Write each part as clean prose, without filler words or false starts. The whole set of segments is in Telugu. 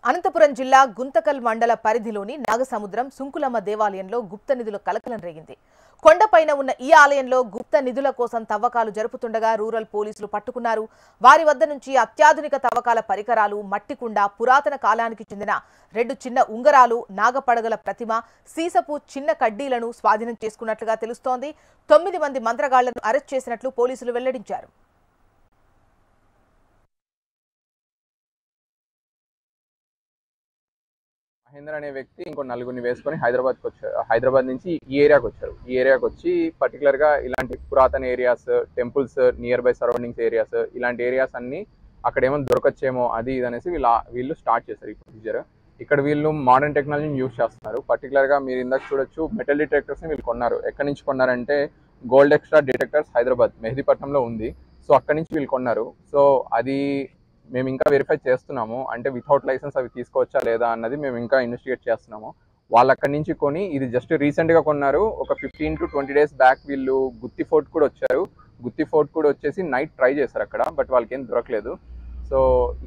అనంతపురం జిల్లా గుంతకల్ మండల పరిధిలోని నాగసముద్రం సుంకులమ్మ దేవాలయంలో గుప్త నిధుల కలకలం రేగింది. కొండపైన ఉన్న ఈ ఆలయంలో గుప్త నిధుల కోసం తవ్వకాలు జరుపుతుండగా రూరల్ పోలీసులు పట్టుకున్నారు. వారి వద్ద నుంచి అత్యాధునిక తవ్వకాల పరికరాలు, మట్టికుండ, పురాతన కాలానికి చెందిన 2 చిన్న ఉంగరాలు, నాగపడగల ప్రతిమ, సీసపు చిన్న కడ్డీలను స్వాధీనం చేసుకున్నట్లుగా తెలుస్తోంది. 9 మంది మంత్రగాళ్లను అరెస్ట్ చేసినట్లు పోలీసులు వెల్లడించారు. మహేంద్ర అనే వ్యక్తి ఇంకో నలుగురిని వేసుకొని హైదరాబాద్కి వచ్చారు. హైదరాబాద్ నుంచి ఈ ఏరియాకి వచ్చారు. ఈ ఏరియాకి వచ్చి పర్టికులర్గా ఇలాంటి పురాతన areas, temples, near by surroundings areas, ఇలాంటి ఏరియాస్ అన్ని అక్కడ ఏమైనా దొరకచ్చేమో అది ఇది అనేసి వీళ్ళు స్టార్ట్ చేశారు ఈ ప్రొసీజర్. ఇక్కడ వీళ్ళు మోడర్న్ టెక్నాలజీని యూజ్ చేస్తున్నారు. పర్టికులర్గా మీరు ఇందాక చూడొచ్చు, మెటల్ డిటెక్టర్స్ని వీళ్ళు కొన్నారు. ఎక్కడి నుంచి కొన్నారంటే గోల్డ్ ఎక్స్ట్రా డిటెక్టర్స్ హైదరాబాద్ మెహదీపట్నంలో ఉంది. సో అక్కడి నుంచి వీళ్ళు కొన్నారు. సో అది మేము ఇంకా వెరిఫై చేస్తున్నాము. అంటే వితౌట్ లైసెన్స్ అవి తీసుకోవచ్చా లేదా అన్నది మేము ఇంకా ఇన్వెస్టిగేట్ చేస్తున్నాము. వాళ్ళు అక్కడి నుంచి కొని, ఇది జస్ట్ రీసెంట్గా కొన్నారు. ఒక 15 to 20 days బ్యాక్ వీళ్ళు గుత్తి ఫోర్ట్ కూడా వచ్చారు. గుత్తి ఫోర్ట్ కూడా వచ్చేసి నైట్ ట్రై చేశారు అక్కడ, బట్ వాళ్ళకి ఏం దొరకలేదు. సో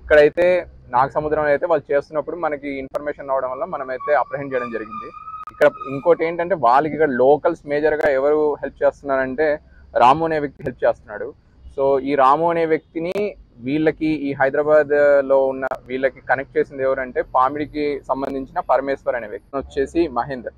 ఇక్కడైతే నాగసముద్రంలో అయితే వాళ్ళు చేస్తున్నప్పుడు మనకి ఇన్ఫర్మేషన్ రావడం వల్ల మనమైతే అప్రహెండ్ చేయడం జరిగింది. ఇక్కడ ఇంకోటి ఏంటంటే వాళ్ళకి ఇక్కడ లోకల్స్ మేజర్గా ఎవరు హెల్ప్ చేస్తున్నారంటే రాము అనే వ్యక్తి హెల్ప్ చేస్తున్నాడు. సో ఈ రాము అనే వ్యక్తిని వీళ్ళకి ఈ హైదరాబాద్ లో ఉన్న వీళ్ళకి కనెక్ట్ చేసింది ఎవరంటే పామిడికి సంబంధించిన పరమేశ్వర్ అనే వ్యక్తి వచ్చేసి మహేందర్.